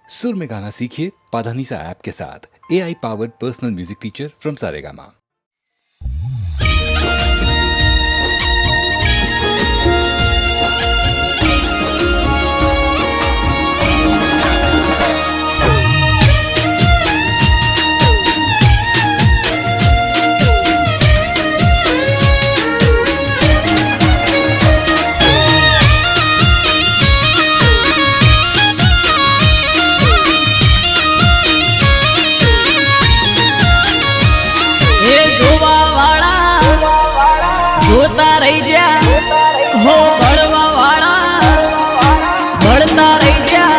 सुर में गाना सीखिए पाधानीसा ऐप के साथ। AI powered personal music teacher from Saregama. જોતા રહી જા હો ભણવા વાળા ભણતા રહી જા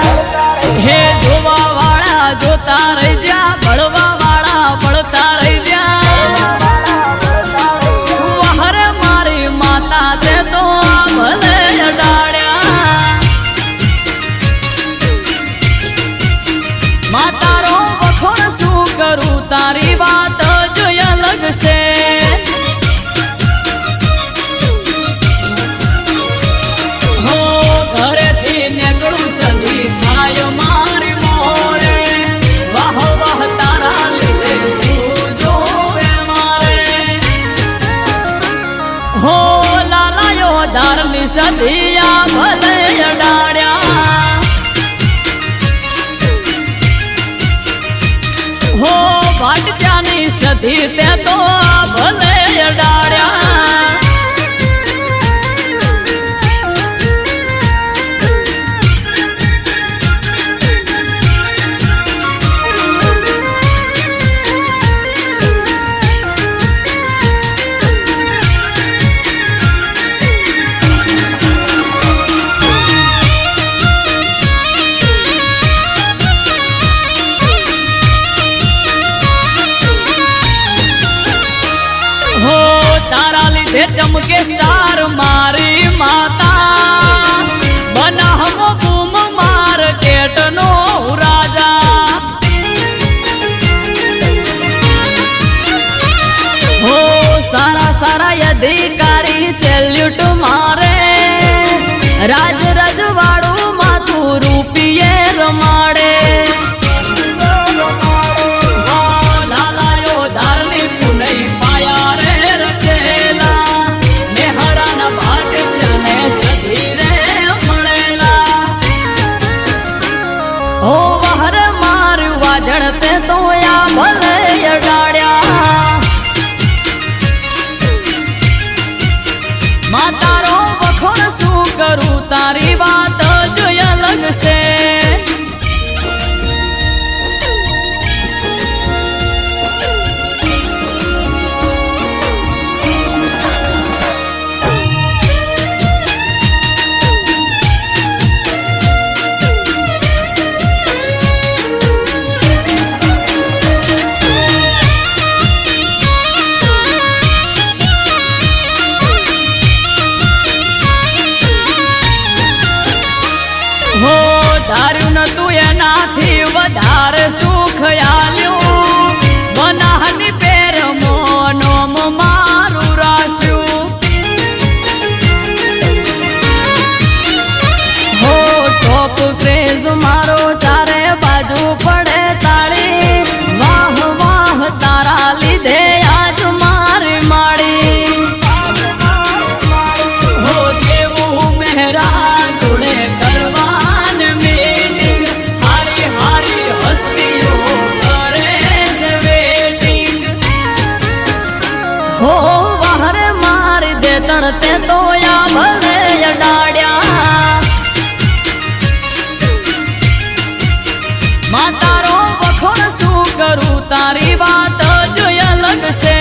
હે જોવા વાળા જોતા રહી જા ભણવા વાળા ભણતા રહી જા વહરે મારી માતા તે તો ભલે અડાડ્યા માતારો વખોણ શું કરું તારી વાત જ અલગ છે સદિયા ભલે અડાડ્યા હો ભાટચાની સદી તે તો ભલે અડાડ્યા चमके स्टार मारी माता बना हम बूम मार्केट नो राजा हो सारा सारा अधिकारी सेल्यूट मारे राज रजवाड़ू माथू रूपिये रमाड़े જણતે તો યા ભલે અડાડ્યા માતારો વખોણ શું કરું તારી વાત જ અલગ છે ધાર્યું નતું એનાથી વધારે સુખ આલ્યું બનાહની પેર મોનોમ મારું રાસ્યું હો ટોપ ક્રેઝ મારો ચારે બાજુ પડે તાળી વાહ વાહ તારા લીધે આજ મારી માળી હો દેવું મહેરા જોડે કરવા हो वहरे मारी दे तड़ते तो या भले अडाड्या मातारो वखोण शू करूं तारी बात जो अलग से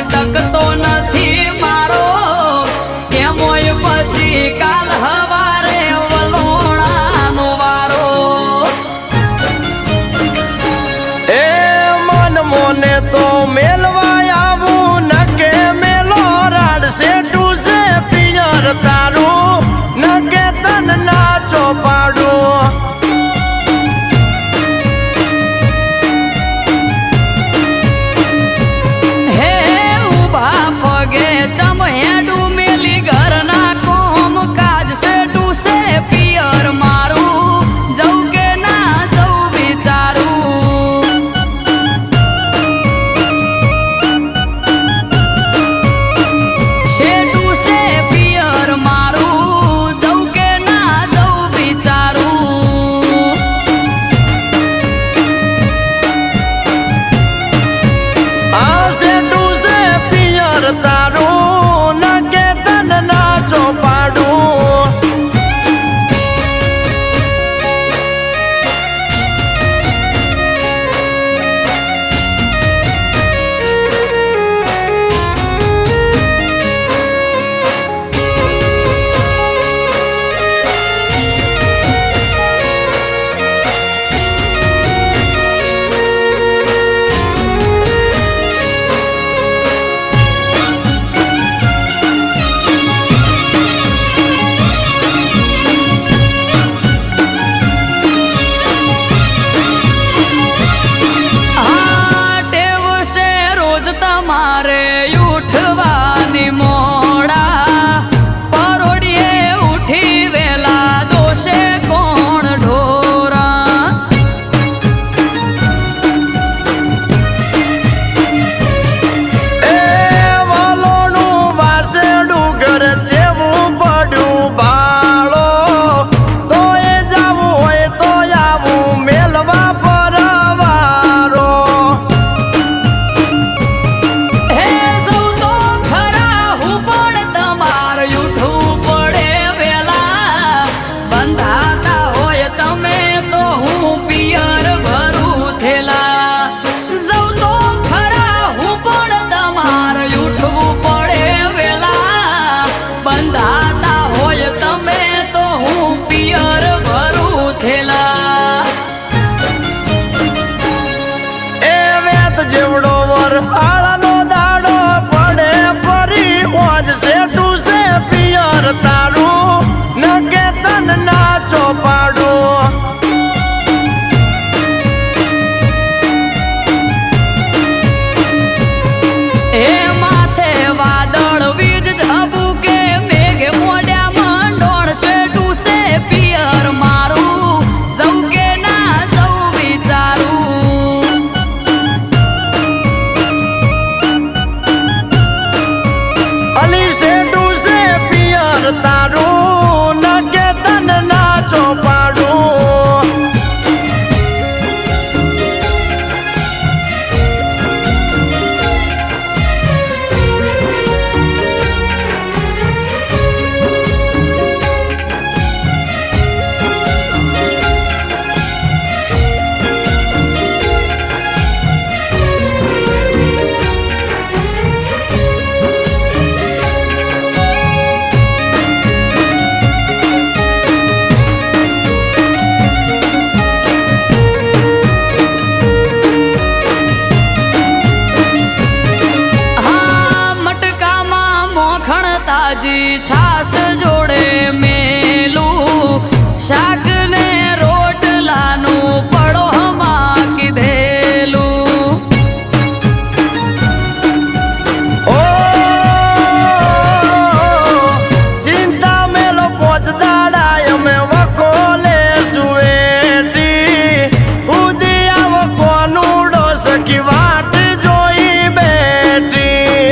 ટકતો નથી મારો એમોય પછી કાલ હવારે વલોણાનો વારો એ મન મોને તો મેલવા આવું નકે મેલો રાડશે ટુસે પિયર તારું નકે તન ના ચોપાડું હે ઉભા પગે ચમહેડું મેલી ઘરના કોમ કાજ છે ટુસે પિયર મારું જવું કે ના જવું વિચારું છેટું છે પિયર મારું જવું કે ના જવું વિચારું આશે ટુસે પિયર તારું નકે તન ના ચોપાડું આ ટેવ છે રોજ તમારે ઉઠવાની મોડા પરોડીએ ઉઠી વેલા દોષે કોણ ઢોરા એ વાલોનું વાસેડું ઘર જેવું પડ્યું બાળો તો એ જાવું હોય તો આવું મેલવા પરવારો હે સૌ તો ખરા હું પણ તમારે ઉઠવું પડે વેલા બંધાતા હોય તમે તો હું પિયર ભરું થેલા સૌ તો ખરા હું પણ તમારે ઉઠવું પડે વેલા બંધાતા હોય તમે તો હું પિયર ભરું થેલા એ વેત જેવડો વર હાળનો દાડો પડે પરી હોજ છે ટુસે પિયર તારું નકે તન ના ચોપાડું એ માથે વાદળ વીજ ઝબુકે મેઘ મોઢ્યા મંડોળ છે ટુસે પિયર મારું જવું કે ના જવું વિચારું અલી છે ટુસે પિયર તારું નકે તન ના ચોપાડું હા મટકામાં મોખણ તાજી છાસ જોડે મેલું શાક ને રોટલાનું પડોમાં કીધેલું ઓ ચિંતા મેલો પોચ દાડા અમે વકોલે સુએટી ઉદી આવો કોનુડો સખી વાટ જોઈ બેઠી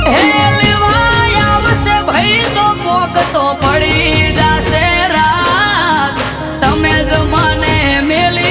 હે લેવાય આવશે ભાઈ તો પોક તો પડી જાશે રાત તમે જ મને મેલી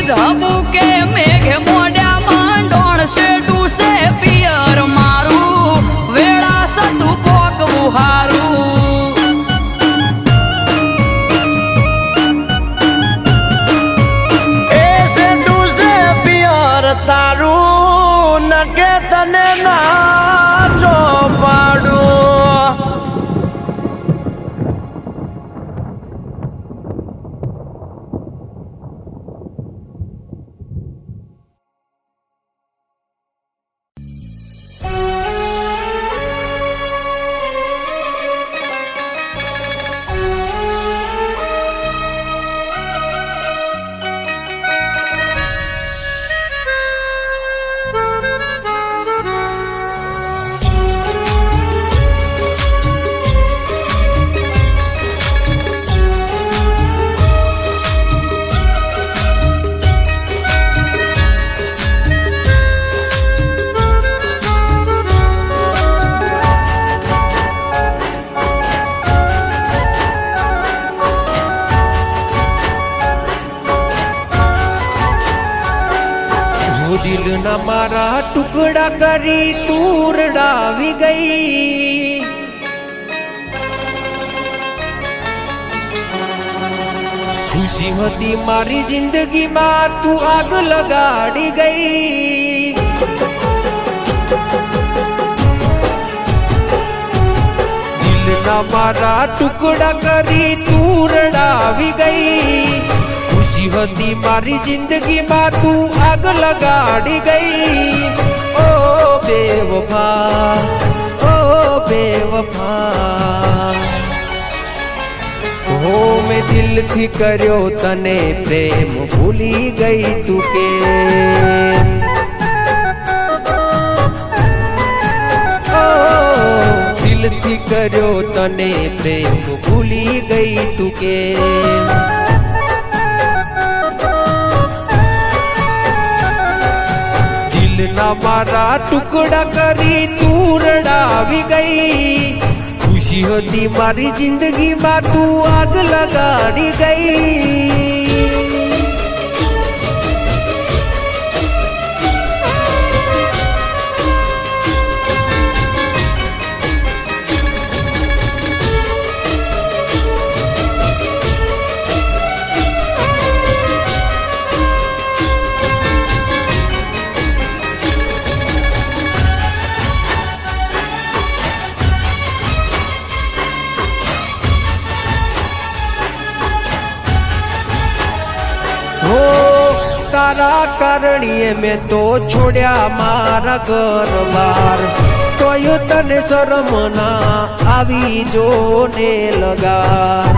જાબુ કે મેઘ મોઢા માંડોણ છે ડૂસે પિયર મારું વેળા સતું પોગવું હારું એ સેટુ સે પિયર તારું નકે તને ના જો પાડું દિલના મારા ટુકડા કરી તુરડાવી ગઈ ખુશી હતી મારી જિંદગીમાં તું આગ લગાડી ગઈ દિલના મારા ટુકડા કરી તુરડાવી ગઈ ખુશી હતી મારી જિંદગીમાં તું આગ લગાડી ગઈ ઓ બેવફા ઓ બેવફા હો મેં દિલથી કર્યો તને પ્રેમ ભૂલી ગઈ તું કે દિલથી કર્યો તને પ્રેમ ભૂલી ગઈ તું કે દિલના મારા ટુકડા કરી તુરડાવી ગઈ ખુશી હતી મારી જિંદગીમાં તું આગ લગાડી ગઈ તારા કારણીએ મેં તો છોડ્યા મારા ઘર બાર તોય તને શરમ ના આવી જો ને લગાર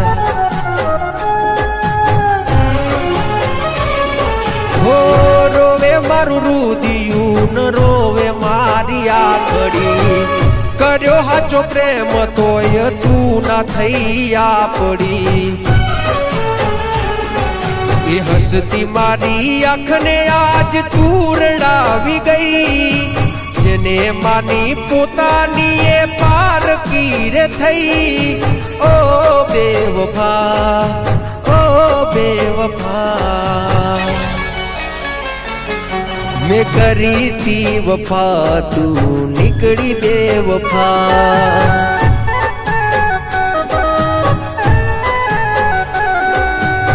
હો રોવે મારું રુદિયું ન રોવે મારી આખડી કર્યો હાચો પ્રેમ તોય તું ના થઈ આપડી એ હસતી મારી આંખને આજ તુરડાવી ગઈ જેને માની પોતાની એ પારકી રે થઈ ઓ બેવફા ઓ બેવફા મેં કરી તી વફા તું નીકળી બેવફા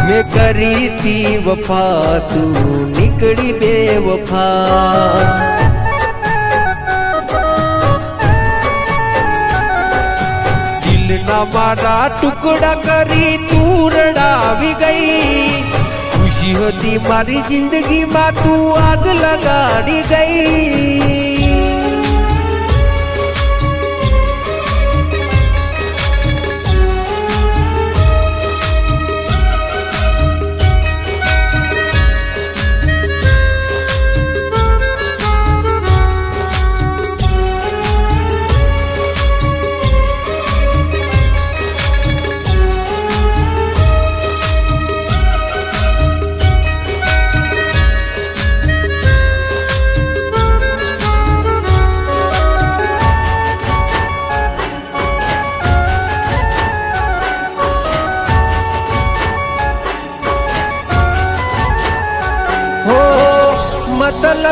મેં કરી તી વફા તું નીકળી બેવફા દિલના મારા ટુકડા કરી તુરડાવી ગઈ ખુશી હતી મારી જિંદગીમાં તું આગ લગાડી ગઈ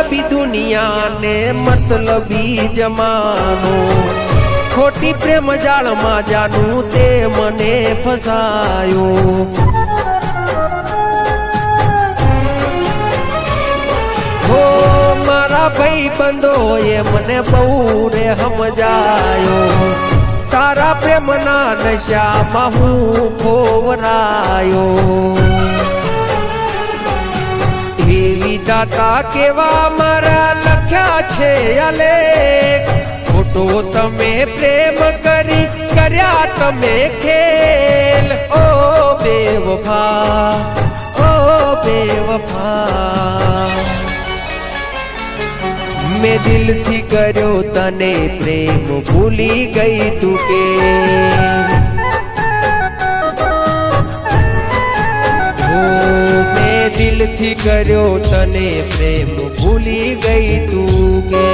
મતલબી દુનિયા ને મતલબી જમાનો ખોટી પ્રેમ જાળમાં જાનું તે મને ફસાયો હો મારા ભાઈ બંધોએ મને બહુ રે સમજાયો તારા પ્રેમના નશામાં હું ખોવરાયો એવી દાતા કેવા મારા લખ્યા છે અલેખ ખોટો તમે પ્રેમ કરી કર્યા તમે ખેલ ઓ બેવફા મેં દિલથી કર્યો તને પ્રેમ ભૂલી ગઈ તું કે મેં દિલથી કર્યો તને પ્રેમ ભૂલી ગઈ તું કે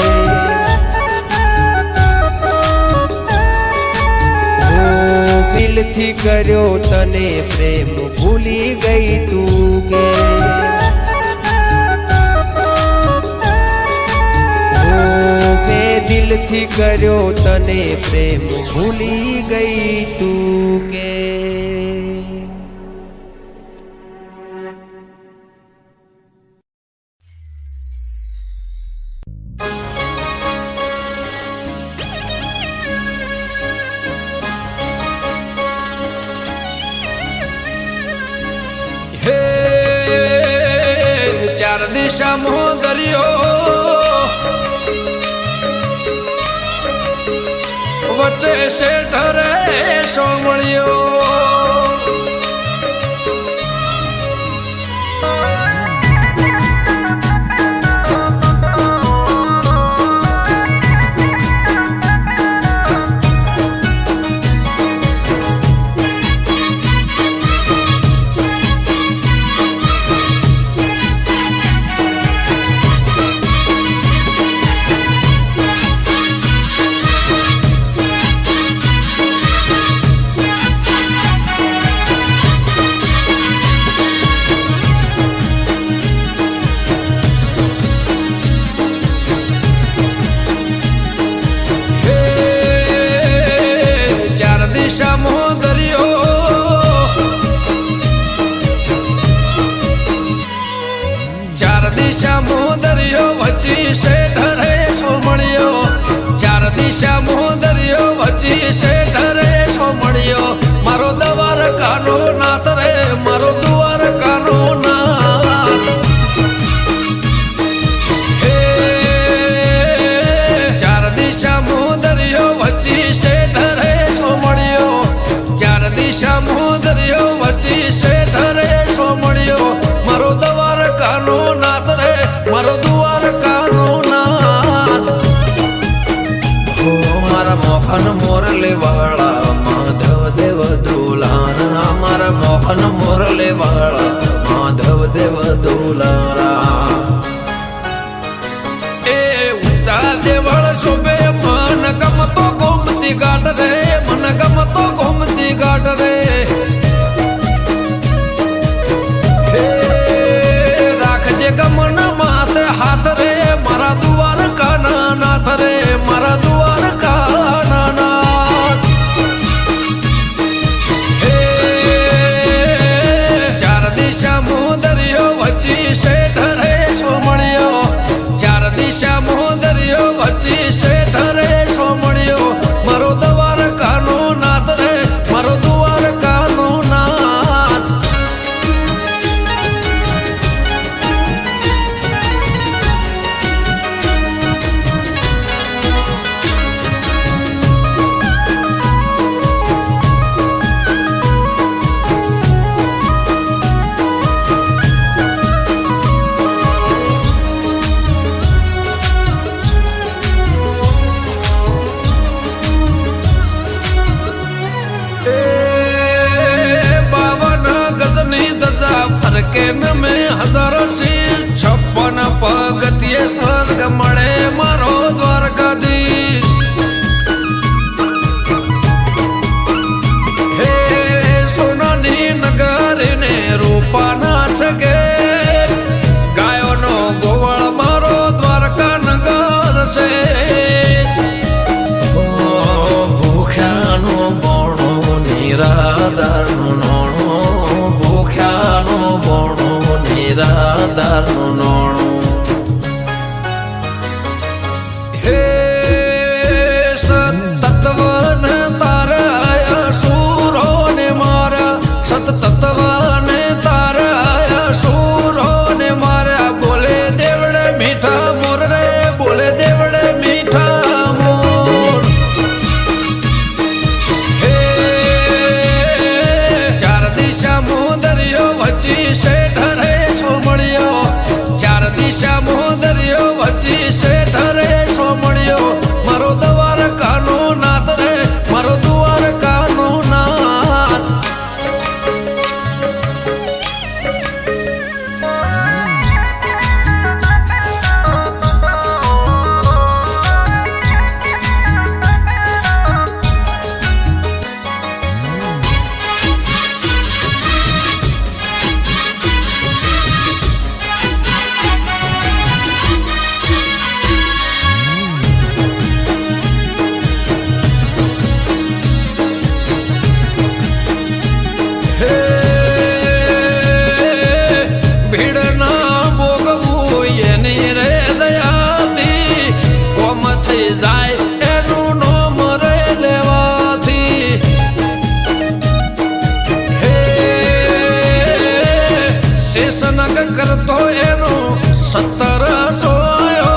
દિલથી કર્યો તને પ્રેમ ભૂલી ગઈ તું કે મેં દિલથી કર્યો તને પ્રેમ ભૂલી ગઈ તું કે ચાર દિશામાં દરિયો વચ્ચે શેઠ રે સોમળિયો દિશામાં દરિયો ચાર દિશામાં દરિયો વચ્ચે શેઠ રે સોમળિયો ચાર દિશામાં દરિયો વચ્ચે શેઠ રે સોમળિયો મારો દવાર કાનો નાથ રે મારો દુવાર કાનો નાથ ચાર દિશામાં દરિયો વચ્ચે શેઠ રે ચાર દિશામાં દરિયો વચ્ચે શેઠ રે સોમળિયો મારો દવાર કાનો નાથ રે મારો દુવાર કાનો નાથ હો મારા મોહન મોરલે વાળા માધવ દેવ દુલારા મારા મોહન મોરલે વાળા માધવ દેવ દુલારા એ ઊંચા દેવળ શોભે મન ગમતો ગોમતી ગાટ રે મન ગમતો ગોમતી ગાટ રે રાખજે ગમન માથે હાથ રે મારા દુવાર કાના નાથ રે મારા દુવાર કાના નાથ ચાર દિશામાં દરિયો વચ્ચે શેઠ રે સોમળિયો ચાર દિશામાં દરિયો વચ્ચે શેઠ રે સોમળિયો મારો દવાર કાનો નાથ રે મારો દુવાર કાનો નાથ ફરકે ન મેં હજારો શીલ 56 પગથિયે સ્વર્ગ મળે મારો દ્વારકાધીશ હે સોનાની નગરી ને રૂપાના છગે ગાયોનો ગોવળ મારો હે ભીડ ના ભોગવું એની રે દયાથી કોમ થઈ જાય એનું નોમ રે લેવાથી હે શેષનગ કરતો એનો 17 સોયો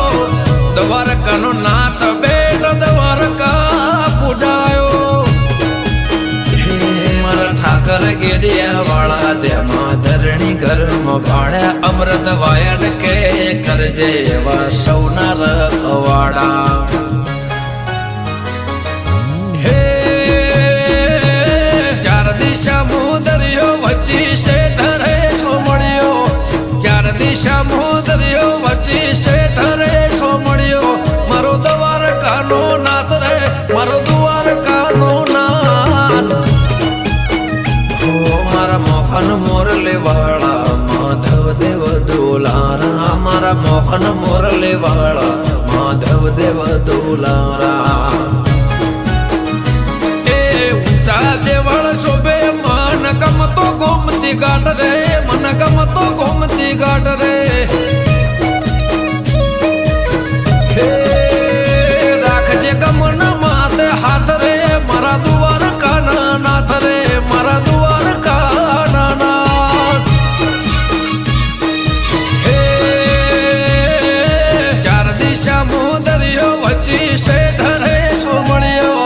દ્વારકાનો નાથ બેટ દ્વારકા પૂજાયો મારા ઠાકર ગેડિયા વાળા તેમાં ધરણી ઘરમાં ભાણ્યા અમૃત વાયડ કે કરજે એવા સૌના રખવાડા હે ચાર દિશા દરિયો વચ્ચે શેઠ રે સોમળિયો ચાર દિશા દરિયો વચ્ચે શેઠ રે સોમળિયો મારો દ્વારકાનો નાથ રે મારો દ્વારકાનો નાથ મારા મોહન મોરલે વાળા માધવ દેવ દોલારા મારા મોહન મોરલે વાળા માધવ દેવ દોલારા એ ઊંચા દેવળ શોભે મન ગમતો ગોમતી ઘાટ રે મન ગમતો ગોમતી ઘાટ રે હે રાખજે ગમન માથે હાથ રે મારા દ્વારકાના નાથ રે મારા દ્વારકાના નાથ હે ચાર દિશા દરિયો વચ્ચે શેઠ રે સોમળિયો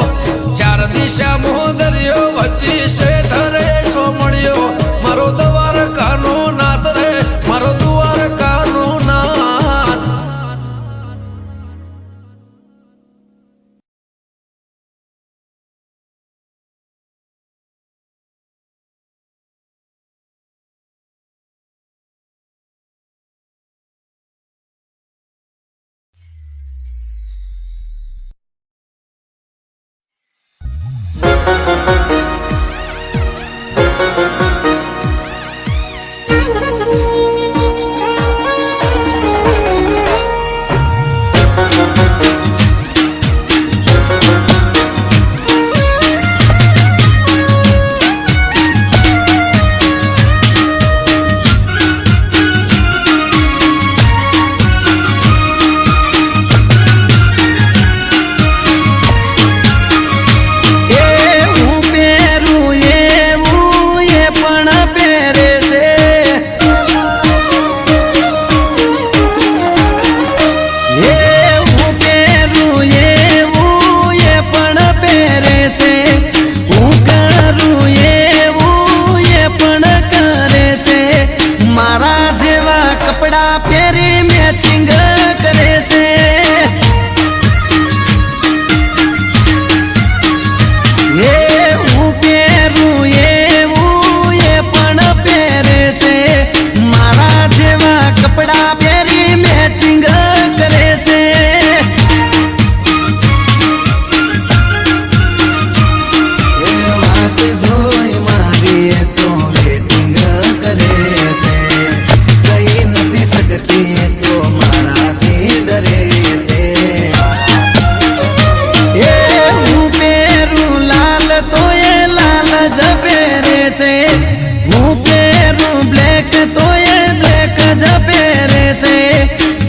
ચાર દિશા દરિયો વચ્ચે શેઠ રે સોમળિયો મારો દ્વારકાનો નાથ રે મારો દ્વારકાનો નાથ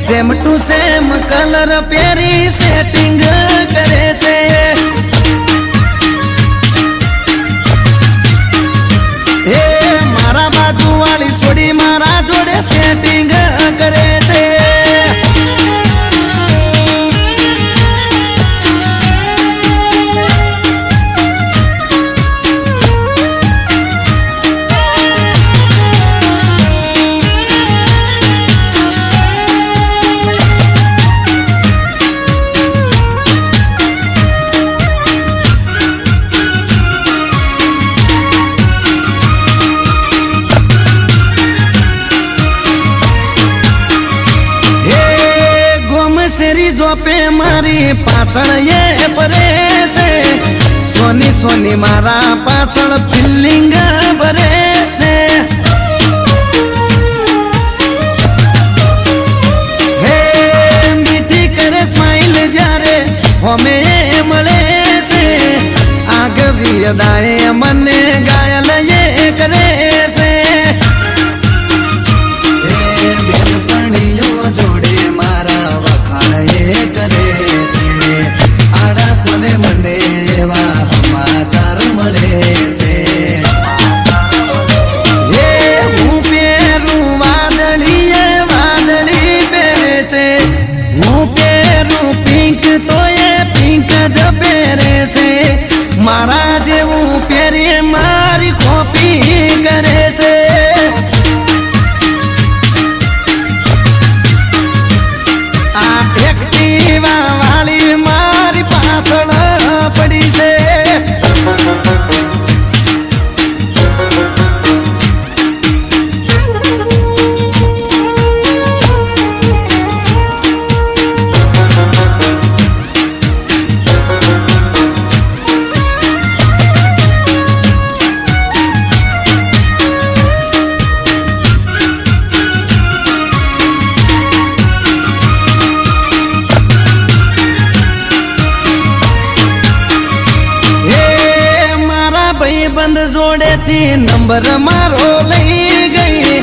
सेम टू सेम कलर प्यारी सेटिंग करे से हे मारा बाजू वाली सोडी मारा जोड़े सेटिंग करे से पे मारी पासण ये परे से सोनी सोनी मारा पासण फिलिंग भरे से हे मीठी करे स्माइल जारे हमें मले से आग भी अदाए मने गायल ये करे બંધ જોડેથી નંબર મારો લઈ ગઈ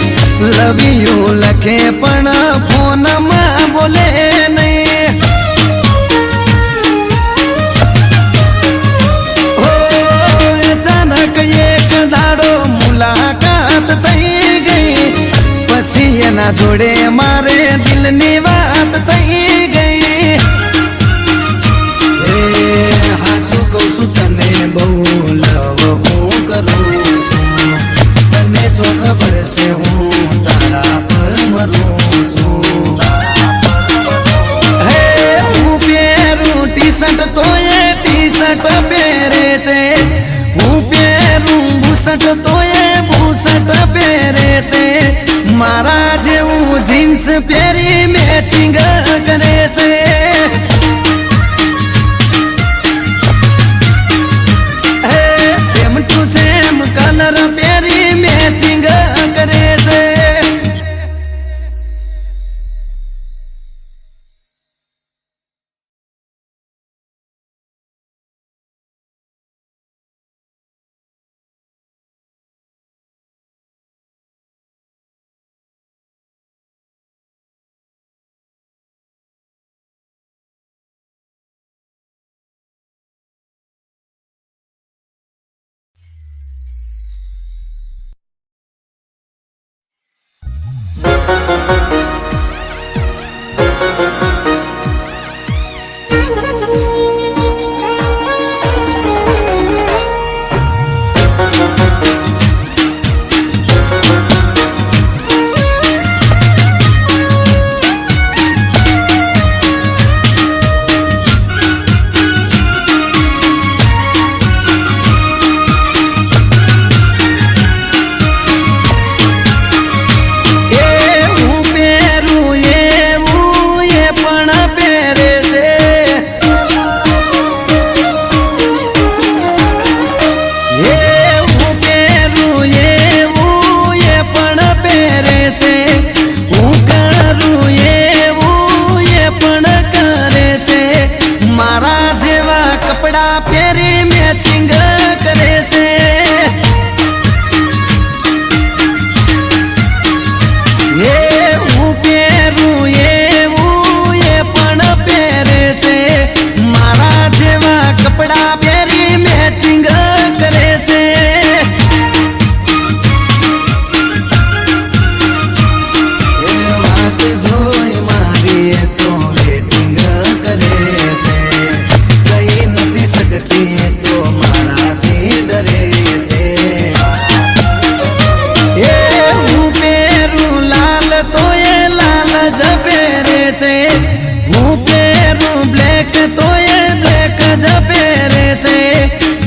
લવ યુ લખે પણ ફોનમાં બોલે નહીં અચાનક એક દાડો મુલાકાત થઈ ગઈ પછી એના જોડે મારે દિલની વાત થઈ ગઈ હાચું કહું છું તને બહુ લવ હું કરું છું તને જો ખબર છે હું તારા પર મરું છું હે હું પહેરું ટી શર્ટ તો એ ટી શર્ટ પહેરે છે હું પહેરું બુશર્ટ તો એ બુશર્ટ પહેરે છે મારા જેવું જીન્સ પહેરી મેચિંગ કરે છે સેમ ટુ સેમ કલર પહેરી મેચિંગ કરે છે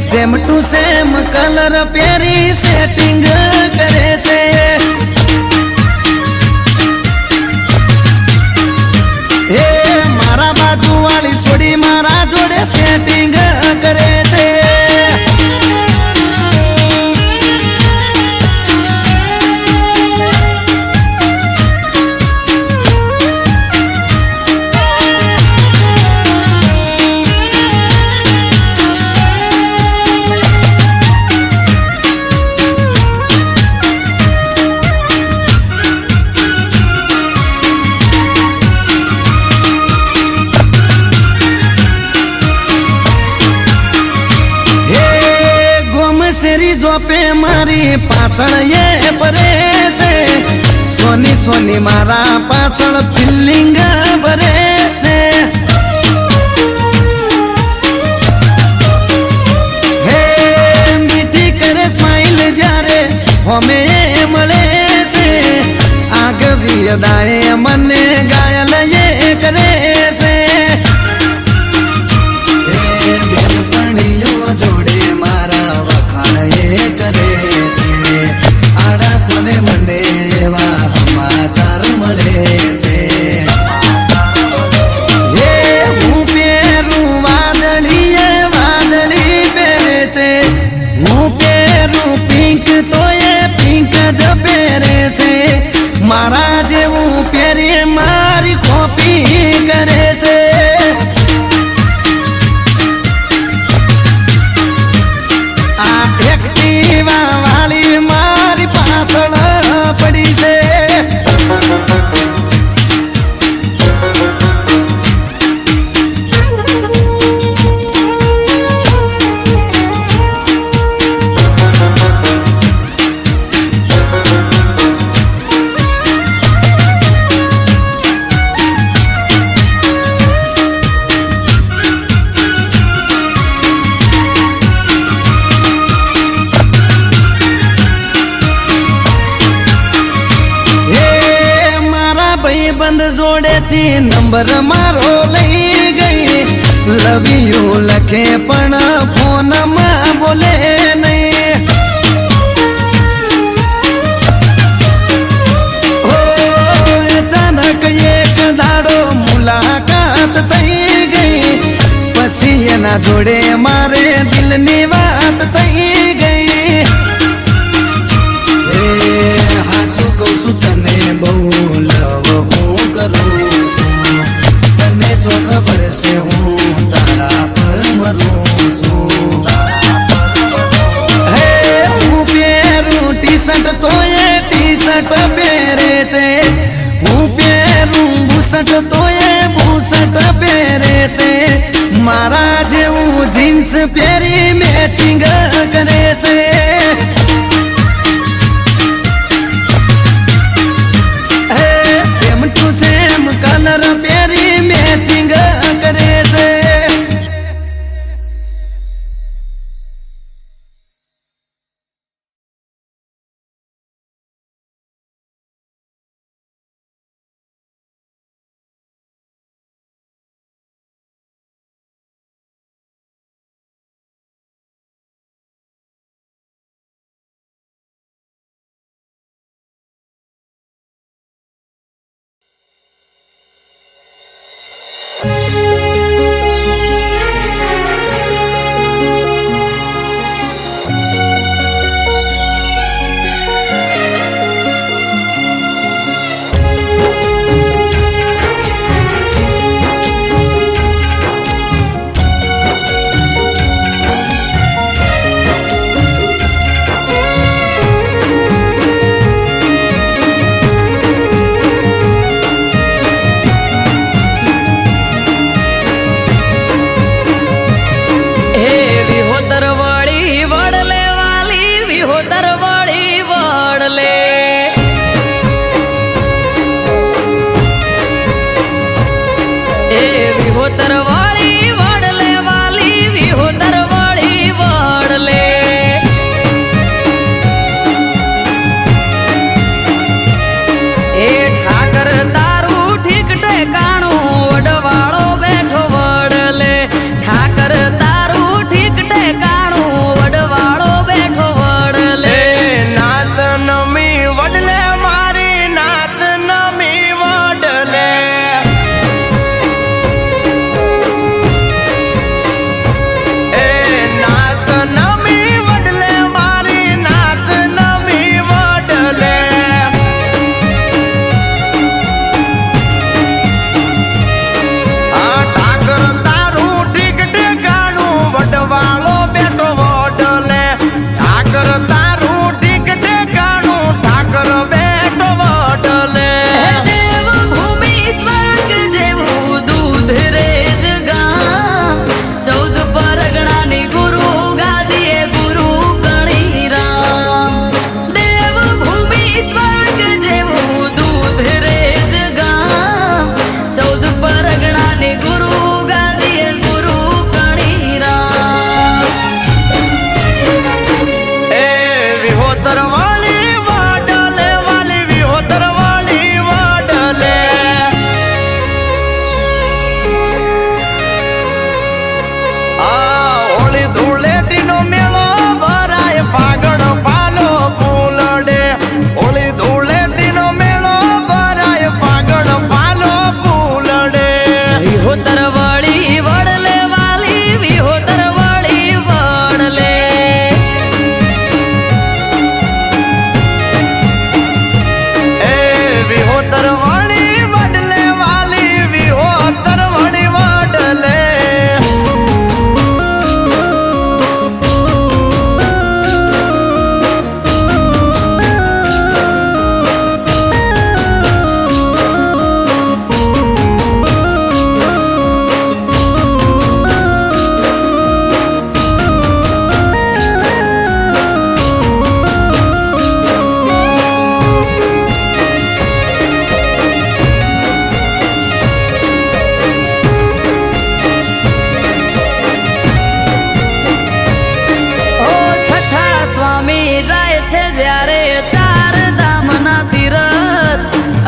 સેમ ટુ સેમ કલર પહેરી સેટિંગ કરે છે હે મારા બાજુ વાળી છોડી મારા જોડે સેટિંગ કરે છે જોપે મારી પાછળ એ ભરે છે સોની સોની મારા પાછળ ફિલિંગ ભરે છે હે મીઠી કરે સ્માઈલ જ્યારે હોમે મળે છે આગવી અદાએ મને ઘાયલ એ કરે છે જોડે મારા કરે છે આડા કોને મને એવા સમાચાર મળે છે એ હું પહેરું વાદળી પહેરે છે હું પહેરું પિંક તો એ પિંક જ પહેરે છે મારા જેવું પહેરી મારી કોપી કરે છે આ એકટી ભાઈ બંધ જોડેથી નંબર મારો લઈ ગઈ લવ યુ લખે પણ ફોનમાં બોલે નહીં હો અચાનક એક દાડો મુલાકાત થઈ ગઈ પછી એના જોડે મારે દિલની વાત થઈ ગઈ હાચું કહું છું તને બહુ લવ હું કરું છું તને જો ખબર છે હું તારા પર મરું છું હે હું પહેરું ટી શર્ટ તો એ ટી શર્ટ પહેરે છે હું પહેરું બુશર્ટ તો એ બુશર્ટ પહેરે છે મારા જેવું જીન્સ પહેરી મેચિંગ કરે છે સેમ ટુ સેમ કલર પહેરી મેચિંગ કરે છે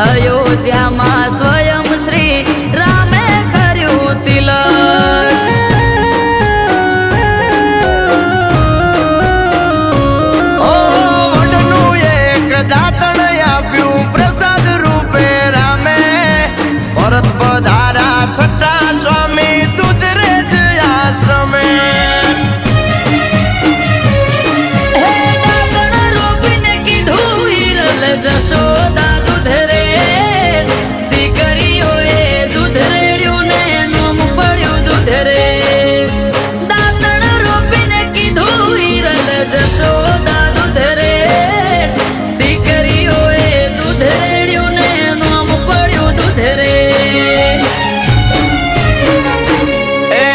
અયોધ્યા અયોધ્યામાં સ્વયં શ્રી રામે કર્યું તિલક. ઓ વડનું એક દાતણ આપ્યું પ્રસાદ રૂપે રામે, ભરત પધારા છઠ્ઠા સ્વામી દૂધરેજ આશ્રમે. હે દાતણ રોપીને કીધું હિરલ જશોદા દૂધ રે, દીકરીઓએ દૂધ રેડ્યું ને નોમ પડ્યું દૂધ રે. દાતણ રોપીને કીધું હિરલ જશોદા દૂધ રે, દીકરીઓએ દૂધ રેડ્યું ને નોમ પડ્યું દૂધ રે. એ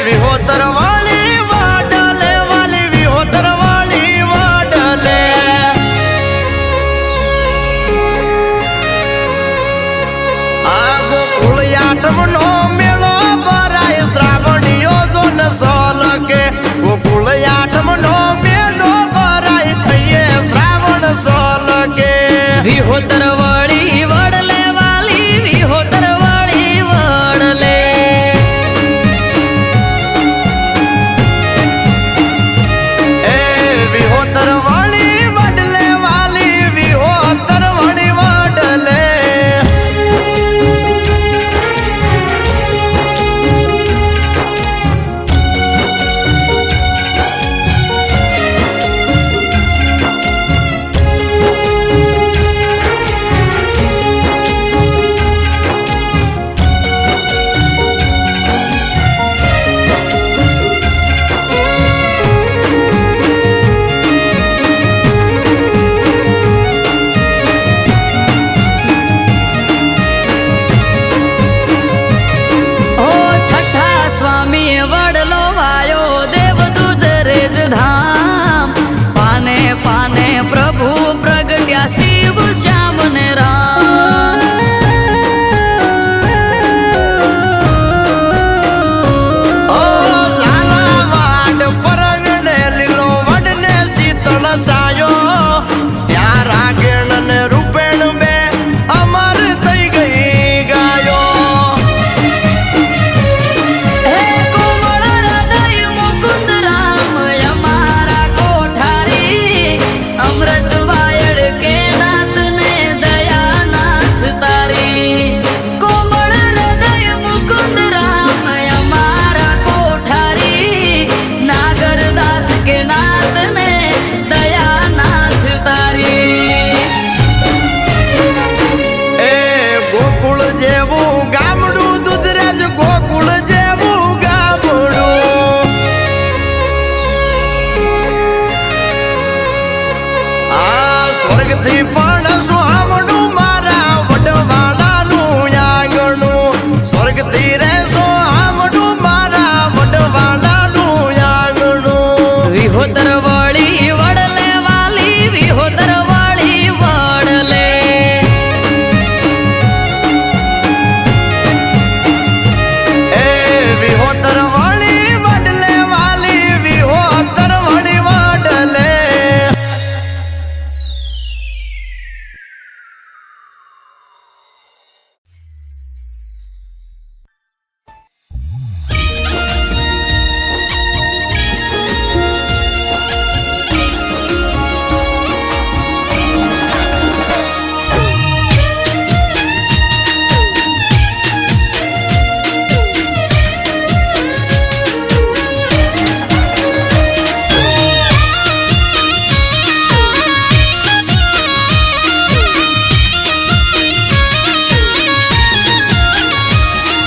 વિહોતર વાળી વાડલે, વાલી વિહોતર વાળી વાડલે. આ ગોકુળ આઠમનો મેળો ભરાય શ્રાવણીઓ જોન સોલકે. ગોકુળ આઠમનો મેળો ભરાય થઈએ શ્રાવણ સોલકે. વિહોતર વળી વડલે વાલી, વિહોતર વળી વડલે. એ વિહોતર વાળી વડલે, વાલી વિહોતર વાળી વડલે. ઓ છઠ્ઠા સ્વામી વડલો વાયો દેવદૂત રેજ ધામ. પાને પાને પ્રભુ પ્રગટ્યા શિવ શ્યામ ને રામ. ઓ ઝાલાવાડ પરગણે લીલો વડને શીતળ સાયો. ત્યાં રાગેણ ને રૂપેણ બે અમર થઈ ગઈ ગાયો. હે કોમળ હૃદય મુકુંદ રામ અમારા કોઠારી, અમૃત વાયડ કે નાથ ને દયાનાથ તારી. કોમળ હૃદય મુકુંદ રામ અમારા કોઠારી, નાગરદાસ કે નાથ ને દયાનાથ તારી. એ ગોકુળ જેવું ગામડું દૂધરેજ, ગોકુળ જેવું ગામડું. આ સ્વર્ગથી પણ સુહામણું મારા વડવાલાનું આંગણું. સ્વર્ગથી રે સુહામણું મારા વડવાલાનું આંગણું. વિહોતર વળી વડલે વાલી, વિહોતર વળી વડલે. એ વિહોતર વાળી વડલે, વાલી વિહોતર વાળી વડલે.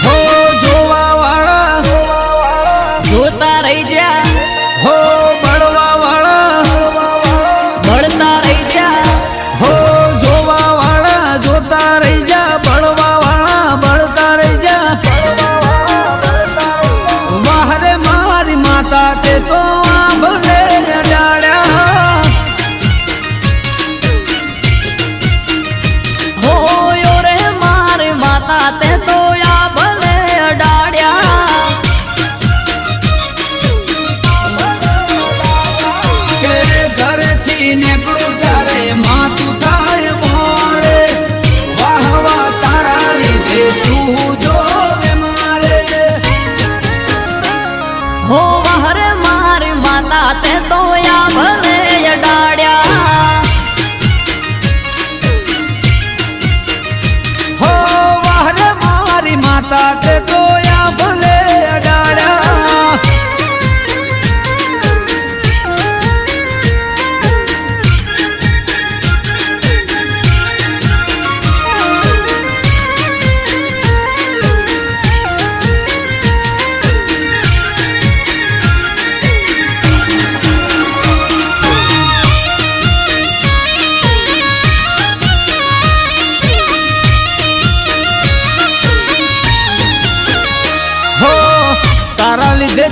હો જોવા વાળા, જોતા રહી જા, હો બળવા વાળા, બળતા રહી જા. હો જોવા વાળા, જોતા રહી જા. બળવા વાળા, બળતા રહી જા. વાહરે મારી માતા તે તો આંભલે ડાળ્યા. હો યો રે મારી માતા તે તો આ ભલે અડાડ્યા.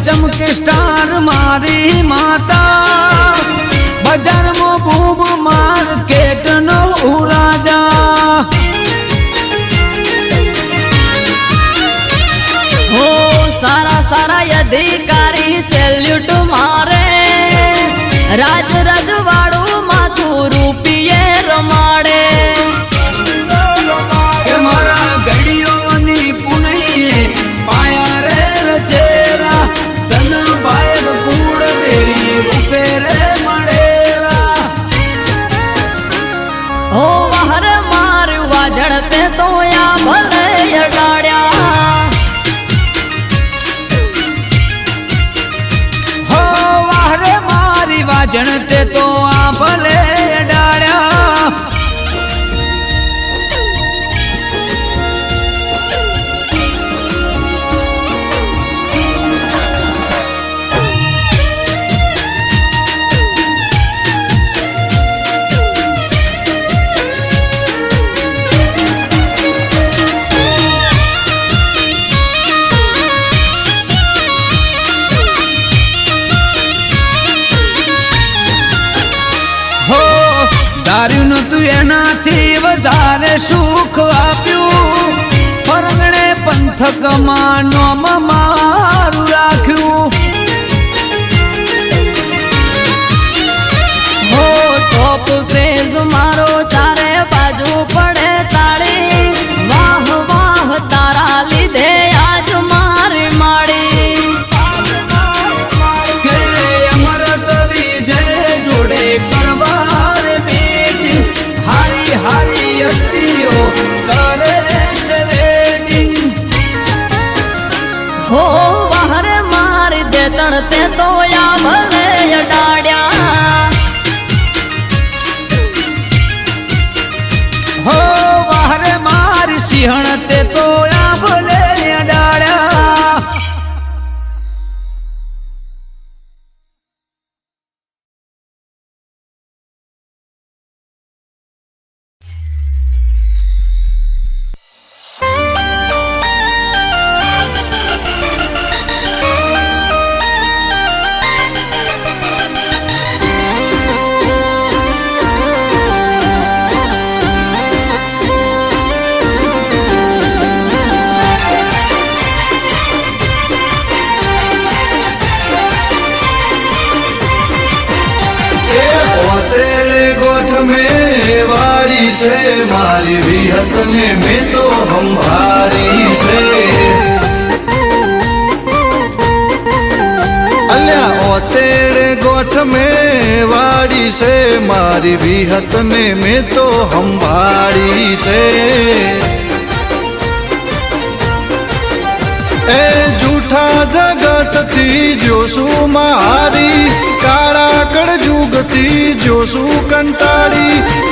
ચમકે સ્ટાર મારી માતા બજારમાં બૂમ માર્કેટ નો રાજા હો સારા સારા અધિકારી સેલ્યુટ મારે રાજ રજવાડું માથું રૂપિયે રમાડે કે મારા ગડીઓની પુનઈએ પાયા રે રચેરા ધન બાયર કુળ દેરી રૂપે રે મળેરા હો વહર માર્યું વાજળ તે તો યા ભલે અડાડ્યા હો વાહરે મારી વાજણ તે તો આ ભલે ડાળ્યા ધાર્યું નતું એનાથી વધારે સુખ આપ્યું પરગણે પંથકમાં નોમ મારું રાખ્યું હો ટોપ ક્રેઝ મારો ચારે બાજુ પડે તાળી વાહ વાહ તારા લીધે આજ મારી માડી કે અમરત વિજય જોડે કરવાર બેટી હારી હારી અસ્તીઓ કરે છે વેટિંગ હો બહાર મારી દે તણતે તો યા ભલે અડાડ્યા હો વાહરે મારી સિંહણ તે તો આ ભલે ડાળ્યા से मारी विहत ने में तो हम भारी से अल्या ओतेड़े गोठ में वाड़ी से मारी विहत ने में तो हम भारी से ए जूठा जगत थी जोसु मारी काड़ा कड़ जुगती जोसु कंटाड़ी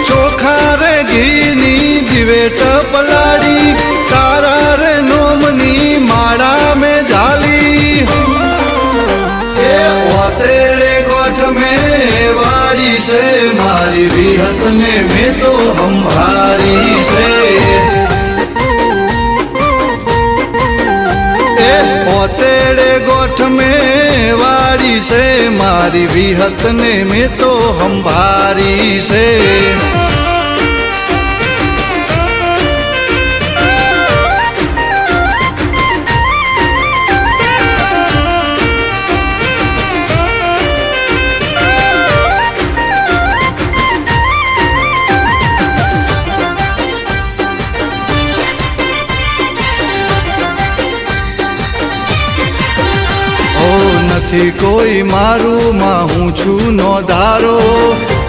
चोखा रे घीनी दिवेट पलाड़ी तारा रे नोमनी माड़ा में झाली ए ओतेड़े गोठ में वाड़ी से मारी विहत ने में तो हम भारी से ओतेड़े गोठ में वाड़ी से मारी विहत ने में तो हम भारी से નથી કોઈ મારું માં હું છું નો ધારો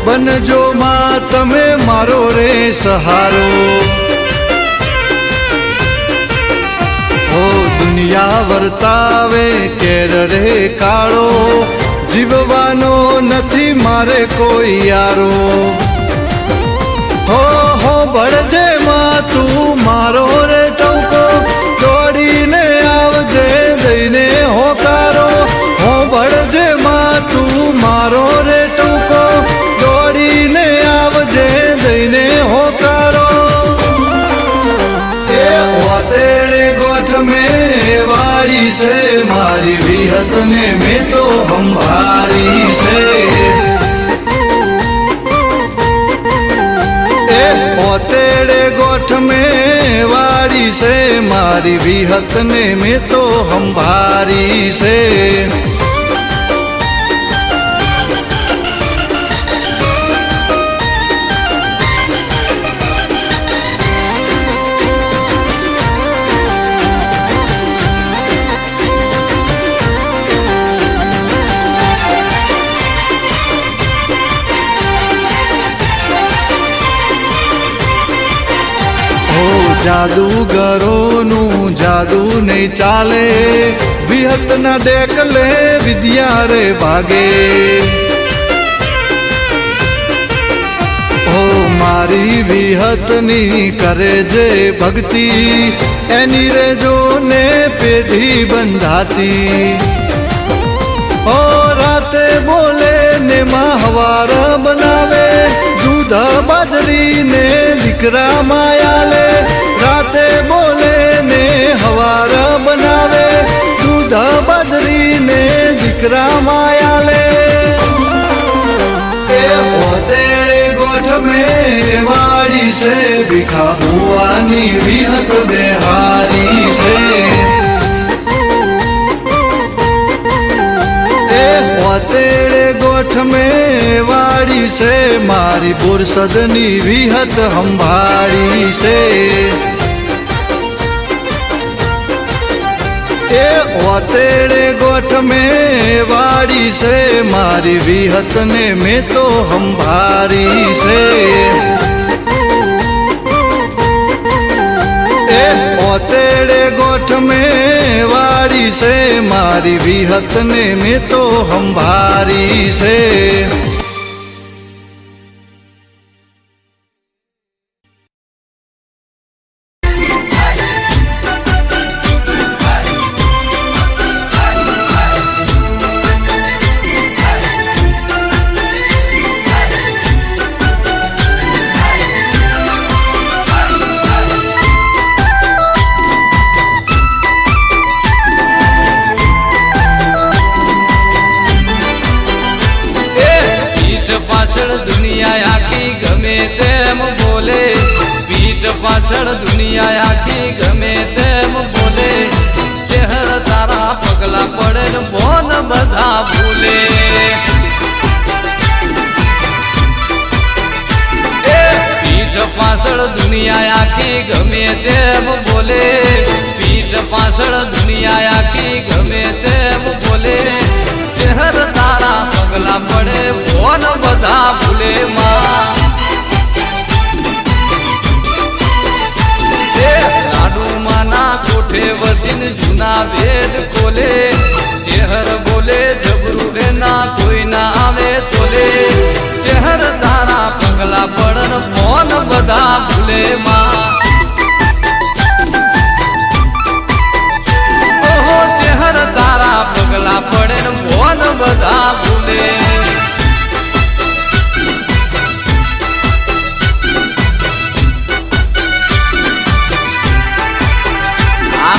બનજો માં તમે મારો રે સહારો ઓ દુનિયા વર્તાવે કેર રે કાળો જીવવાનો નથી મારે કોઈ યારો હો બળજે માં તું મારો રે ટવકો દોડીને આવજે દઈને હોકારો બળજે માં તું મારો રે ટૂંકો દોડીને આવજે દઈને હોકારો એ ઓતેડે ગોઠ में वाड़ी છે મારી વિહત ને મેં તો સંભાળી છે એ પોતેડે ગોઠ મેં વાળી છે મારી વિહત ને મેં તો સંભાળી છે જાદુગરોનું જાદુ નહીં ચાલે વિહતના ડેકલે વિદ્યા રે ભાગે ઓ મારી વિહતની કરે જે ભક્તિ એની રે જોને પેઢી બંધાતી ઓ રાતે બોલે ને માં હવાર બનાવે દૂધ બાજરી ને દીકરા માયાલે રાતે બોલે ને હવાર બનાવે દૂધ બાજરી ને દીકરા માયાલે એ પોતેડે ગોઠ મેં વાળી છે ભીખા ભુવાની વિહત બેહારી છે પોતેડે ગોઠ મેં વાળી છે મારી પુરસદની વિહત સંભાળી છે એ પોતેડે ગોઠ મેં વાળી છે મારી વિહત ને મેં તો સંભાળી છે એ પોતેડે ગોઠ મેં વાળી છે મારી વિહત ને મેં તો સંભાળી છે પાછળ દુનિયા આખી ગમે તેમ બોલે ચહેર તારા પગલા પડે ને બોન બધા ભૂલે પીઠ પાછળ દુનિયા આખી ગમે તેમ બોલે પીઠ પાછળ દુનિયા આખી ગમે તેમ બોલે ચહેર તારા પગલા પડે બોન બધા ભૂલે માં લાડુમાના કોઠે વસીને જૂના વેદ ખોલે ચહેર બોલે જબરું એના કોઈ ના આવે તોલે ચહેર તારા પગલા પડન ફોન બધા ભૂલે માં ઓહો ચહેર તારા પગલા પડે ને ફોન બધા ભૂલે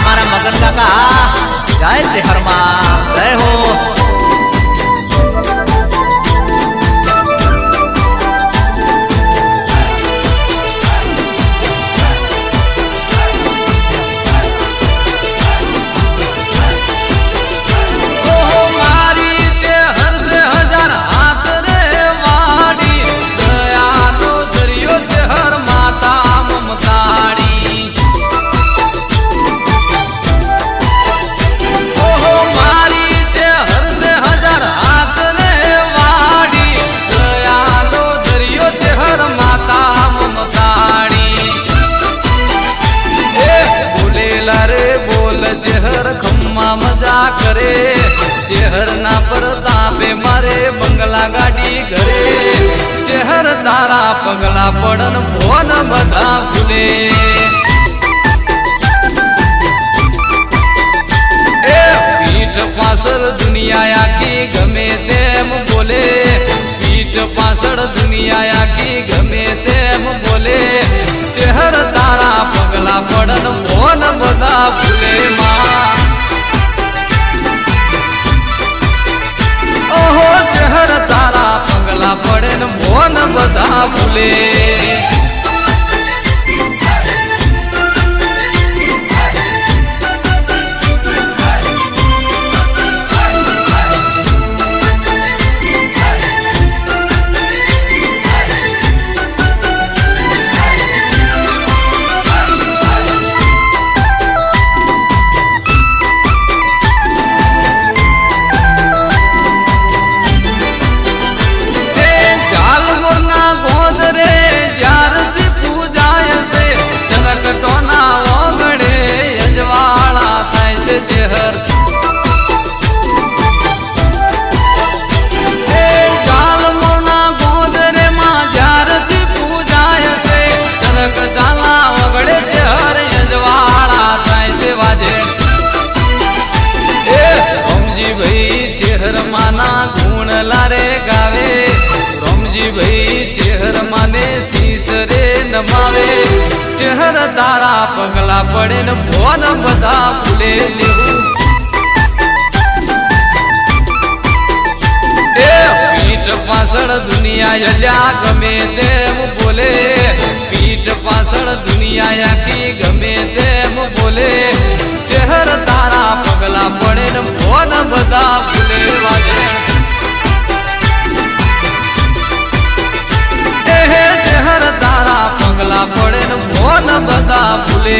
મારા મગન કાકા જાય છે હરમાં જય હો મજા કરે ચહેર ના પ્રતાપે મારે બંગલા ગાડી ઘરે ચહેર તારા પગલા પડન ભોન બધા ભૂલે એ પીઠ પાછળ દુનિયા આખી ગમે તેમ બોલે પીઠ પાછળ દુનિયા આખી ગમે તેમ બોલે ચહેર તારા પગલા પડન ભોન બધા ભૂલે માં બધા ભૂલે નમાવે ચહેર તારા પગલા પડે ને ભોન બધા ભૂલે જેવું એ પીઠ પાછળ દુનિયા અલ્યા ગમે તેમ બોલે પીઠ પાછળ દુનિયા આખી ગમે તેમ બોલે ચહેર તારા પગલા પડે ને ભોન બધા ભૂલે વાજે ચહેર તારા પગલા પડે ને મોન બધા ભૂલે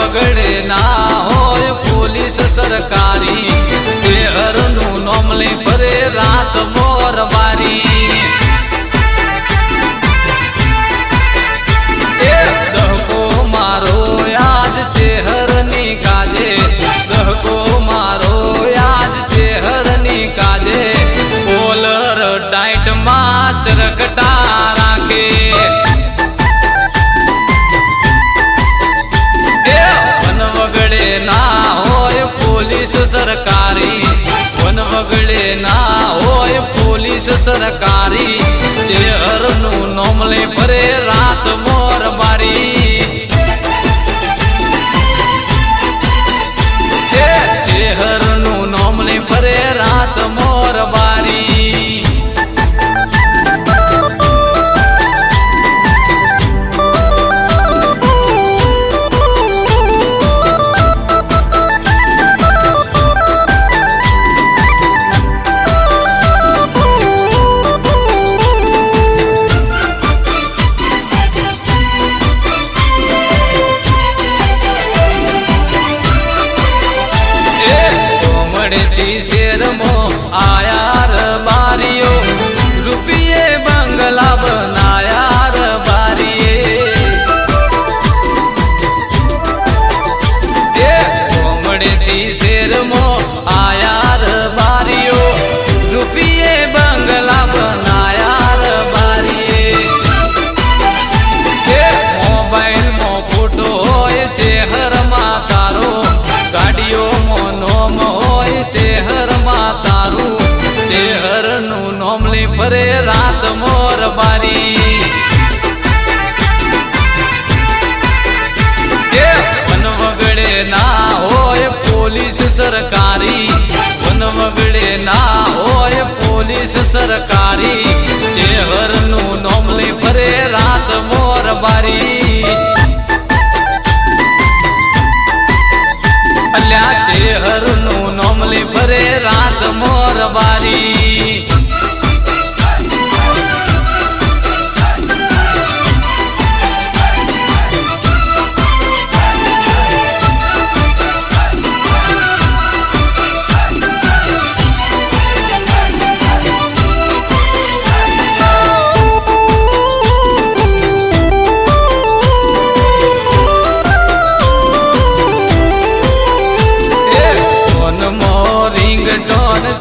વગડે ના હોય પોલીસ સરકારી શહેરનું નોમ લઈ ફરે રાત મોરબારી એ દહકો મારો યાદ શહેરની કાજે દહકો મારો યાદ શહેરની કાજે કોલર ટાઈટમાં ચરકટા રાખે ના હોય પોલીસ સરકારી વન વગડે ના હોય પોલીસ સરકારી શહેરનું નોમ લઈ ફરે રાત મોરબારી શહેરનું નોમ લઈ ફરે રાત મોરબારી શેરમો આયાર બારીઓ રૂપિયે બંગલા બનાયાર બારીએ કોમડેથી શેરમો આયાર બારીઓ રૂપિયે બંગલા બનાયાર બારીએ મોબાઈલમાં ફોટો હોય શહેરમાં તારો ગાડીઓમાં નોમ હોય શહેરમાં તારું શહેરનું નોમ લઈ ફરે રાત મોરબારી વન વગડે ના હોય પોલીસ સરકારી વન વગડે ના હોય પોલીસ સરકારી શહેરનું નોમ લઈ ફરે રાત મોરબારી અલ્યા શહેરનું નોમ લઈ ફરે રાત મોરબારી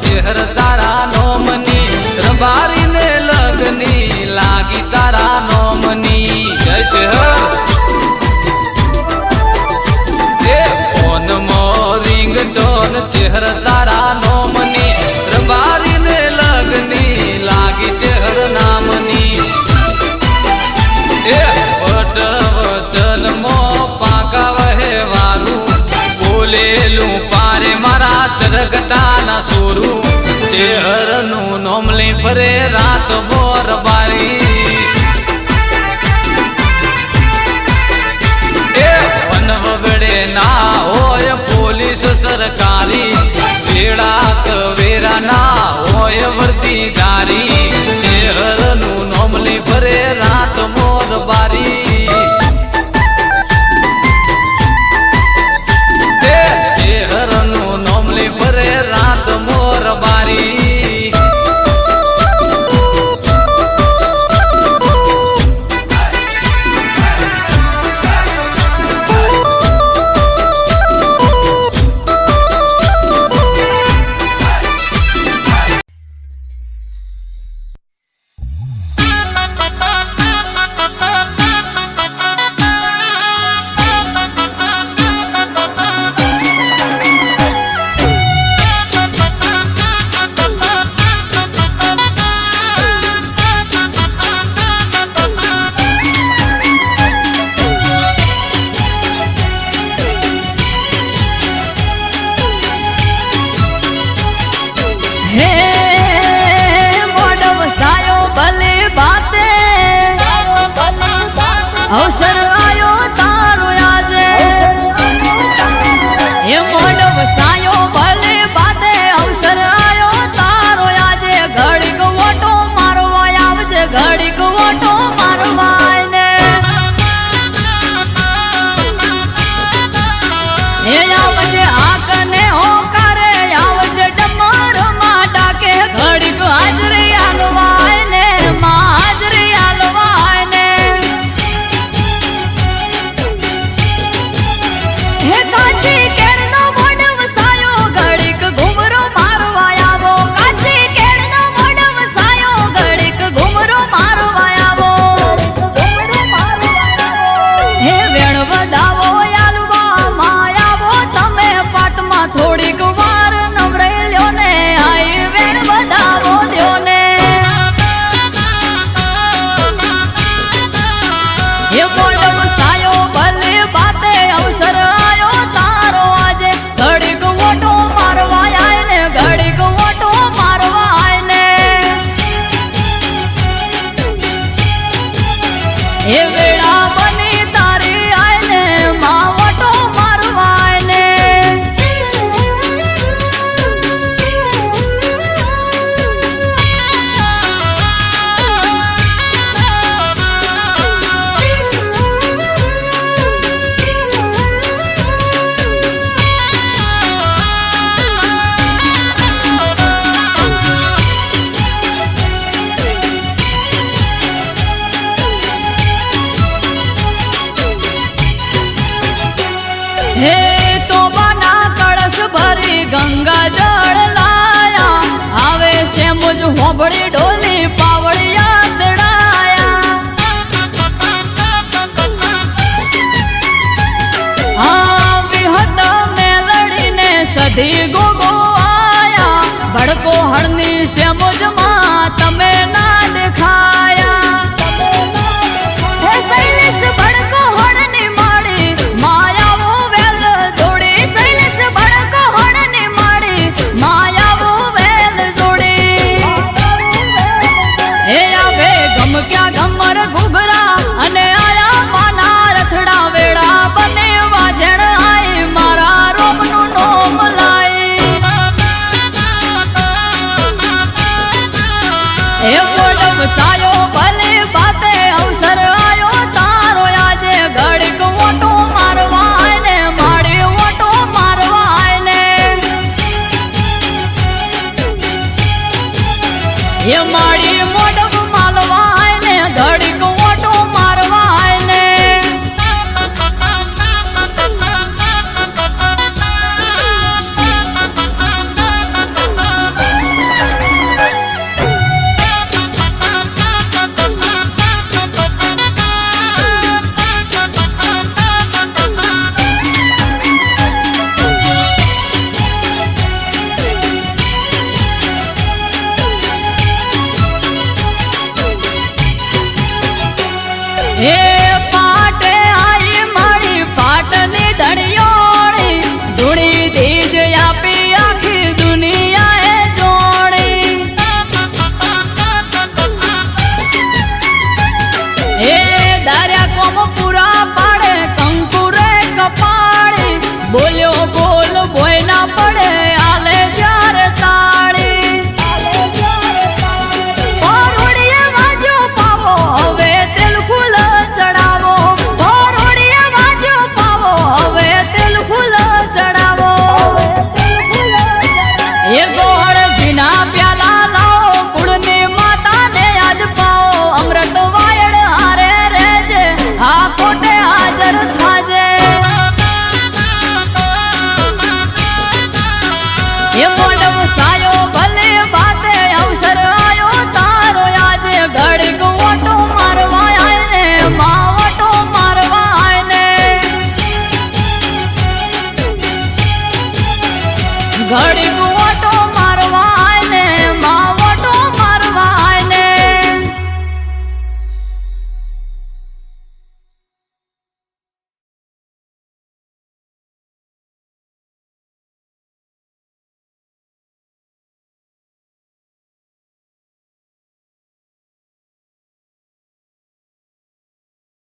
ચહેર તારા નોમની રબારીને લગની લાગી તારા નોમની જય ચહેર ફોન મો રિંગટોન ચહેર તારા નોમની રબારીને લગની લાગી ચહેર નામની પટ વચન મો પાકા વહેવાનું બોલેલું પારે મારા ચરગટા ના સોરું શહેરનું નોમ લઈ ફરે રાત મોરબારી વન વગડે ના હોય પોલીસ સરકારી વેળા કવેરા ના હોય વર્દીદારી શહેરનું નોમ લઈ ફરે રાત મોરબારી શહેરનું નોમ લઈ ફરે રાત મોરબારી અવસર આયો તારો આજે એ મોઢ વસાયો ભલે બાતે અવસર આયો તારો આજે ઘડીક ઓટો મારવા આવજે ઘડીક ઓટો મારવા ને હે તો બના કળશ ભરી ગંગા જળ લાયા આવે છે મુજ હોબળી ઢોલી પાવડિયા તડાયા હા વિહત મેલડીને સધી ગોગો આયા ભડકો હળની છે મુજમાં તમે ના દેખાયા હે શૈલેષ ભડકો હળની માડી માયાવો વેલ જોડી શૈલેષ ભડકો હળની માડી માયાવો વેલ જોડી હે આવે ગમ ક્યાં ગમર ઘુઘરા અને આયા માના રથડા વેળા બને વાજણ આઈ મારા રોમનું નોમ લાઈ હે મોડમ સાયો ભલે બાતે અવસર આયો તારો આજે ઘડીક ઓટો મારવા આયને માડી ઓટો મારવા આયને હે માડી મોડમ માલવા આયને ઘડીક ઓટો મારવા આયને હે પાટે આઈ મારી પાટની ધણિયોળી ધૂણી ધીજ આપી આખી દુનિયાએ જોડી હે દાર્યા કોમ પૂરા પાડે કંકુરે કપાળી બોલ્યો બોલ બોય ના પડે આલે જ્યારે તાળી ઓરડીએ વાજો પાવો હવે તેલ ફૂલ ચડાવો ઓરડીએ વાજો પાવો હવે તેલ ફૂલ ચડાવો એ ગોળ જીના પ્યાલા લાવો કુળની માતાને આજ પાવો અમૃત વાયડ હારે રેજે આ કોટે હાજર થાજે એ મોડમ સાયો ભલે બાતે અવસર આયો તારો આજે ઘડીક ઓટો મારવા આયને માં ઓટો મારવા આયને ઘડીક